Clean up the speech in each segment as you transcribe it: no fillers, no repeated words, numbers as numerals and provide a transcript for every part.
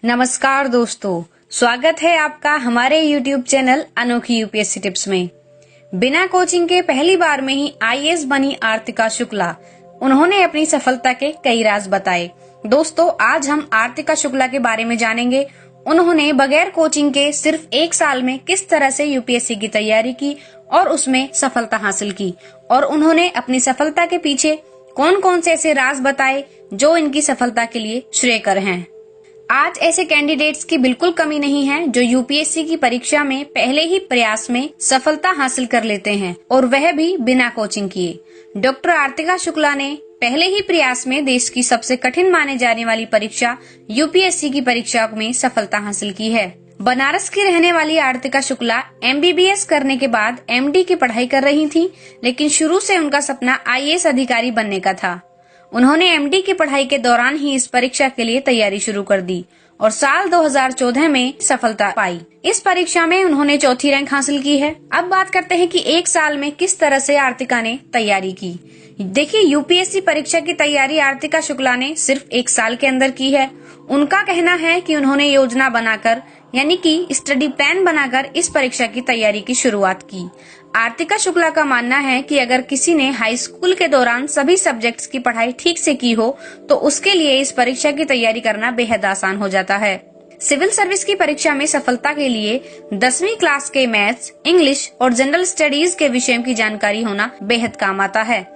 नमस्कार दोस्तों, स्वागत है आपका हमारे YouTube चैनल अनोखी यूपीएससी टिप्स में। बिना कोचिंग के पहली बार में ही आईएएस बनी आर्तिका शुक्ला। उन्होंने अपनी सफलता के कई राज बताए। दोस्तों, आज हम आर्तिका शुक्ला के बारे में जानेंगे। उन्होंने बगैर कोचिंग के सिर्फ 1 साल में किस तरह से यूपीएससी की तैयारी की और उसमें सफलता हासिल की, और उन्होंने अपनी सफलता के पीछे कौन कौन से ऐसे राज बताए जो इनकी सफलता के लिए श्रेयकर हैं। आज ऐसे कैंडिडेट्स की बिल्कुल कमी नहीं है जो यूपीएससी की परीक्षा में पहले ही प्रयास में सफलता हासिल कर लेते हैं, और वह भी बिना कोचिंग किए। डॉक्टर आर्तिका शुक्ला ने पहले ही प्रयास में देश की सबसे कठिन माने जाने वाली परीक्षा यूपीएससी की परीक्षा में सफलता हासिल की है। बनारस की रहने वाली आर्तिका शुक्ला एमबीबीएस करने के बाद एमडी की पढ़ाई कर रही थी, लेकिन शुरू से उनका सपना आईएएस अधिकारी बनने का था। उन्होंने एमडी की पढ़ाई के दौरान ही इस परीक्षा के लिए तैयारी शुरू कर दी और साल 2014 में सफलता पाई। इस परीक्षा में उन्होंने चौथी रैंक हासिल की है। अब बात करते हैं कि 1 साल में किस तरह से आर्तिका ने तैयारी की। देखिए, यूपीएससी परीक्षा की तैयारी आर्तिका शुक्ला ने सिर्फ 1 साल के अंदर की है। उनका कहना है कि उन्होंने योजना बनाकर यानी कि स्टडी प्लान बनाकर इस परीक्षा की तैयारी की शुरुआत की। आर्तिका शुक्ला का मानना है कि अगर किसी ने हाई स्कूल के दौरान सभी सब्जेक्ट्स की पढ़ाई ठीक से की हो तो उसके लिए इस परीक्षा की तैयारी करना बेहद आसान हो जाता है। सिविल सर्विस की परीक्षा में सफलता के लिए 10वीं क्लास के मैथ्स, इंग्लिश और जनरल स्टडीज के विषयों की जानकारी होना बेहद काम आता है।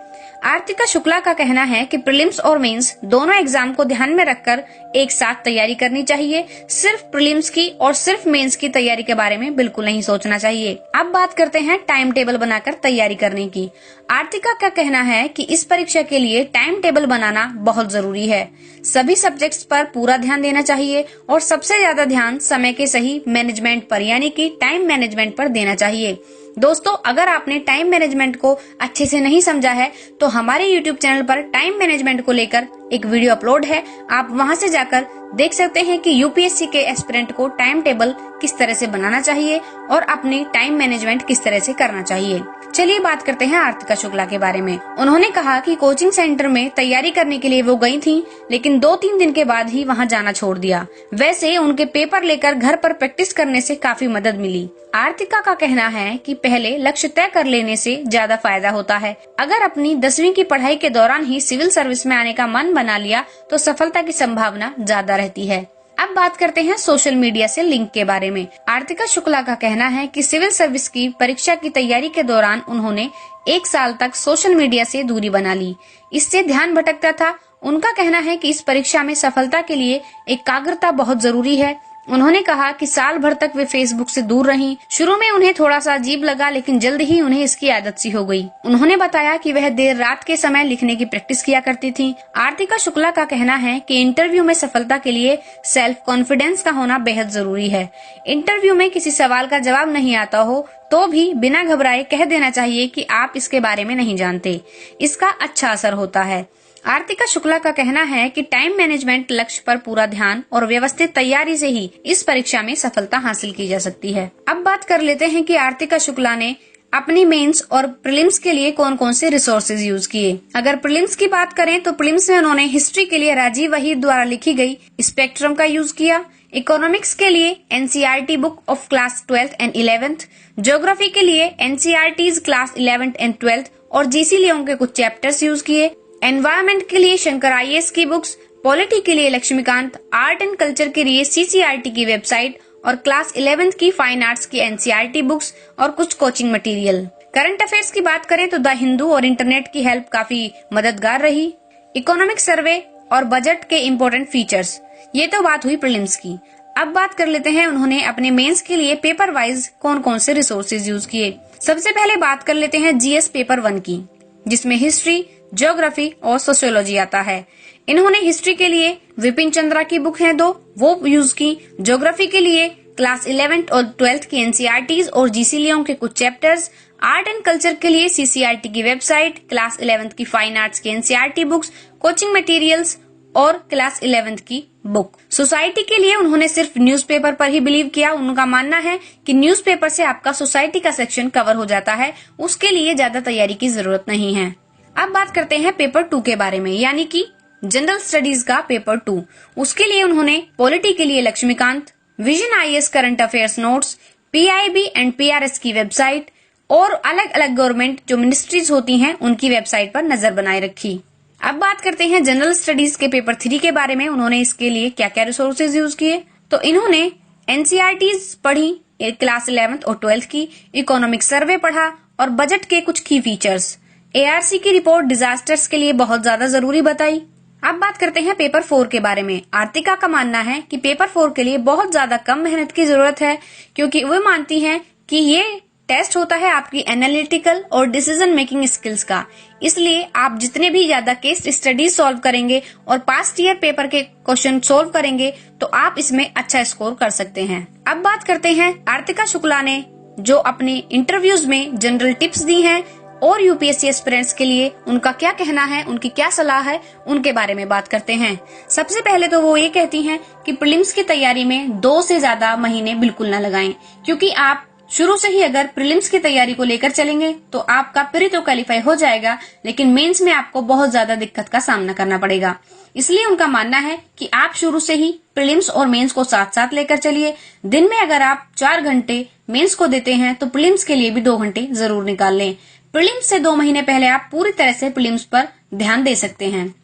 आर्तिका शुक्ला का कहना है कि प्रीलिम्स और मेंस दोनों एग्जाम को ध्यान में रखकर एक साथ तैयारी करनी चाहिए। सिर्फ प्रीलिम्स की और सिर्फ मेंस की तैयारी के बारे में बिल्कुल नहीं सोचना चाहिए। अब बात करते हैं टाइम टेबल बनाकर तैयारी करने की। आर्तिका का कहना है कि इस परीक्षा के लिए टाइम टेबल बनाना बहुत जरूरी है। सभी सब्जेक्ट्स पर पूरा ध्यान देना चाहिए और सबसे ज्यादा ध्यान समय के सही मैनेजमेंट पर यानी कि टाइम मैनेजमेंट पर देना चाहिए। दोस्तों, अगर आपने टाइम मैनेजमेंट को अच्छे से नहीं समझा है तो हमारे YouTube चैनल पर टाइम मैनेजमेंट को लेकर एक वीडियो अपलोड है। आप वहां से जाकर देख सकते हैं कि यूपीएससी के एस्पिरेंट को टाइम टेबल किस तरह से बनाना चाहिए और अपनी टाइम मैनेजमेंट किस तरह से करना चाहिए। चलिए बात करते हैं आर्तिका शुक्ला के बारे में। उन्होंने कहा कि कोचिंग सेंटर में तैयारी करने के लिए वो गई थी, लेकिन 2-3 दिन के बाद ही वहां जाना छोड़ दिया। वैसे उनके पेपर लेकर घर पर प्रैक्टिस करने से काफी मदद मिली। आर्तिका का कहना है कि पहले लक्ष्य तय कर लेने से ज्यादा फायदा होता है। अगर अपनी 10वीं की पढ़ाई के दौरान ही सिविल सर्विस में आने का मन बना लिया तो सफलता की संभावना ज्यादा रहती है। अब बात करते हैं सोशल मीडिया से लिंक के बारे में। आर्तिका शुक्ला का कहना है कि सिविल सर्विस की परीक्षा की तैयारी के दौरान उन्होंने 1 साल तक सोशल मीडिया से दूरी बना ली। इससे ध्यान भटकता था। उनका कहना है कि इस परीक्षा में सफलता के लिए एकाग्रता बहुत जरूरी है। उन्होंने कहा कि साल भर तक वे फेसबुक से दूर रहीं। शुरू में उन्हें थोड़ा सा अजीब लगा, लेकिन जल्द ही उन्हें इसकी आदत सी हो गई। उन्होंने बताया कि वह देर रात के समय लिखने की प्रैक्टिस किया करती थी। आर्तिका शुक्ला का कहना है कि इंटरव्यू में सफलता के लिए सेल्फ कॉन्फिडेंस का होना बेहद जरूरी है। इंटरव्यू में किसी सवाल का जवाब नहीं आता हो तो भी बिना घबराए कह देना चाहिए कि आप इसके बारे में नहीं जानते। इसका अच्छा असर होता है। आर्तिका शुक्ला का कहना है कि टाइम मैनेजमेंट, लक्ष्य पर पूरा ध्यान और व्यवस्थित तैयारी से ही इस परीक्षा में सफलता हासिल की जा सकती है। अब बात कर लेते हैं कि आर्तिका शुक्ला ने अपनी मेंस और प्रीलिम्स के लिए कौन कौन से रिसोर्सेज यूज किए। अगर प्रीलिम्स की बात करें तो प्रीलिम्स में उन्होंने हिस्ट्री के लिए राजीव वहीद द्वारा लिखी गई स्पेक्ट्रम का यूज किया। इकोनॉमिक्स के लिए NCERT book of class 12th and 11th, geography के लिए NCERTs class 11th and 12th और जीसी लियों के कुछ चैप्टर्स यूज किए। एनवायरमेंट के लिए शंकर आईएएस की बुक्स, पॉलिटी के लिए लक्ष्मीकांत, आर्ट एंड कल्चर के लिए सीसीआरटी की वेबसाइट और क्लास 11th की फाइन आर्ट्स की एनसीईआरटी बुक्स और कुछ कोचिंग मटेरियल। करंट अफेयर्स की बात करें तो द हिंदू और इंटरनेट की हेल्प काफी मददगार रही। इकोनॉमिक सर्वे और बजट के इम्पोर्टेंट फीचर्स। ये तो बात हुई प्रीलिम्स की। अब बात कर लेते हैं उन्होंने अपने मेंस के लिए पेपर वाइज कौन कौन से रिसोर्सेज यूज किए। सबसे पहले बात कर लेते हैं जीएस पेपर 1 की, जिसमें हिस्ट्री, ज्योग्राफी और सोशियोलॉजी आता है। इन्होंने हिस्ट्री के लिए विपिन चंद्रा की बुक है 2, वो यूज की। ज्योग्राफी के लिए क्लास 11th और 12th की एनसीईआरटीज और जीसी लियों के कुछ चैप्टर्स। आर्ट एंड कल्चर के लिए सीसीआरटी की वेबसाइट, क्लास 11th की फाइन आर्ट्स की एनसीईआरटी बुक्स, कोचिंग मटेरियल्स और क्लास 11th की बुक। सोसाइटी के लिए उन्होंने सिर्फ न्यूज़पेपर पर ही बिलीव किया। उनका मानना है कि न्यूज़पेपर से आपका सोसाइटी का सेक्शन कवर हो जाता है, उसके लिए ज्यादा तैयारी की जरूरत नहीं है। अब बात करते हैं पेपर 2 के बारे में, यानी कि जनरल स्टडीज का पेपर 2। उसके लिए उन्होंने पॉलिटी के लिए Laxmikanth, vision IAS current affairs notes, PIB and PRS की वेबसाइट और अलग अलग गवर्नमेंट जो मिनिस्ट्रीज होती हैं उनकी वेबसाइट पर नजर बनाए रखी। अब बात करते हैं जनरल स्टडीज के पेपर 3 के बारे में। उन्होंने इसके लिए क्या क्या रिसोर्सेज यूज किए, तो इन्होंने एनसीईआरटीज पढ़ी क्लास 11th और 12th की, इकोनॉमिक सर्वे पढ़ा और बजट के कुछ की फीचर्स, एआरसी की रिपोर्ट डिजास्टर्स के लिए बहुत ज्यादा जरूरी बताई। अब बात करते हैं पेपर 4 के बारे में। आर्तिका का मानना है कि पेपर 4 के लिए बहुत ज्यादा कम मेहनत की जरूरत है, क्योंकि वो मानती हैं कि ये टेस्ट होता है आपकी एनालिटिकल और डिसीजन मेकिंग स्किल्स का। इसलिए आप जितने भी ज्यादा केस स्टडीज सॉल्व करेंगे और पास्ट ईयर पेपर के क्वेश्चन सॉल्व करेंगे तो आप इसमें अच्छा स्कोर कर सकते हैं। अब बात करते हैं आर्तिका शुक्ला ने जो अपने इंटरव्यूज में जनरल टिप्स दी हैं और यूपीएससी एस्पिरेंट्स के लिए उनका क्या कहना है, उनकी क्या सलाह है, उनके बारे में बात करते हैं। सबसे पहले तो वो ये कहती हैं कि प्रीलिम्स की तैयारी में 2 से ज्यादा महीने बिल्कुल न लगाएं, क्योंकि आप शुरू से ही अगर प्रीलिम्स की तैयारी को लेकर चलेंगे तो आपका प्री तो क्वालिफाई हो जाएगा, लेकिन मेंस में आपको बहुत ज्यादा दिक्कत का सामना करना पड़ेगा। इसलिए उनका मानना है कि आप शुरू से ही प्रीलिम्स और मेंस को साथ साथ लेकर चलिए। दिन में अगर आप 4 घंटे मेंस को देते हैं तो प्रीलिम्स के लिए भी 2 घंटे जरूर निकाल लें। प्रीलिम्स से 2 महीने पहले आप पूरी तरह से प्रीलिम्स पर ध्यान दे सकते हैं।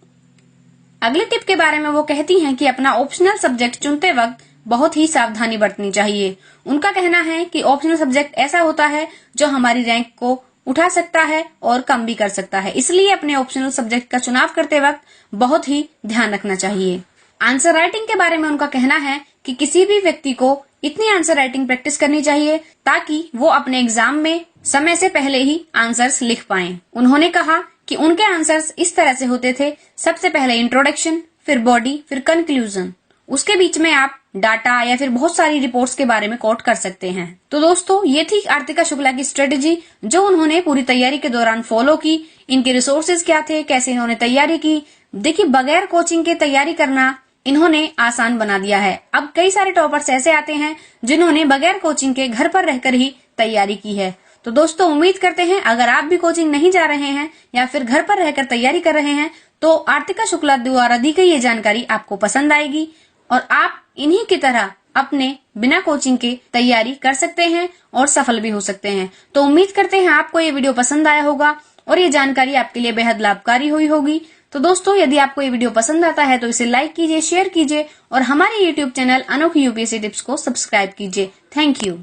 अगले टिप के बारे में वो कहती हैं कि अपना ऑप्शनल सब्जेक्ट चुनते वक्त बहुत ही सावधानी बरतनी चाहिए। उनका कहना है कि ऑप्शनल सब्जेक्ट ऐसा होता है जो हमारी रैंक को उठा सकता है और कम भी कर सकता है, इसलिए अपने ऑप्शनल सब्जेक्ट का चुनाव करते वक्त बहुत ही ध्यान रखना चाहिए। आंसर राइटिंग के बारे में उनका कहना है कि किसी भी व्यक्ति को इतनी आंसर राइटिंग प्रैक्टिस करनी चाहिए ताकि वो अपने एग्जाम में समय से पहले ही आंसर्स लिख पाएं। उन्होंने कहा कि उनके आंसर्स इस तरह से होते थे, सबसे पहले इंट्रोडक्शन, फिर बॉडी, फिर कंक्लूजन, उसके बीच में आप डाटा या फिर बहुत सारी रिपोर्ट्स के बारे में कोट कर सकते हैं। तो दोस्तों ये थी आर्तिका शुक्ला की स्ट्रेटेजी जो उन्होंने पूरी तैयारी के दौरान फॉलो की। इनके रिसोर्सेज क्या थे, कैसे इन्होंने तैयारी की। देखिए, बगैर कोचिंग के तैयारी करना इन्होंने आसान बना दिया है। अब कई सारे टॉपर्स ऐसे आते हैं जिन्होंने बगैर कोचिंग के घर पर रहकर ही तैयारी की है। तो दोस्तों उम्मीद करते हैं अगर आप भी कोचिंग नहीं जा रहे हैं या फिर घर पर रहकर तैयारी कर रहे हैं तो आर्तिका शुक्ला द्वारा दी गई ये जानकारी आपको पसंद आएगी और आप इन्हीं की तरह अपने बिना कोचिंग के तैयारी कर सकते हैं और सफल भी हो सकते हैं। तो उम्मीद करते हैं आपको ये वीडियो पसंद आया होगा और ये जानकारी आपके लिए बेहद लाभकारी हुई होगी। तो दोस्तों यदि आपको ये वीडियो पसंद आता है तो इसे लाइक कीजिए, शेयर कीजिए और हमारे YouTube चैनल अनोखी यूपीएससी टिप्स को सब्सक्राइब कीजिए। Thank you.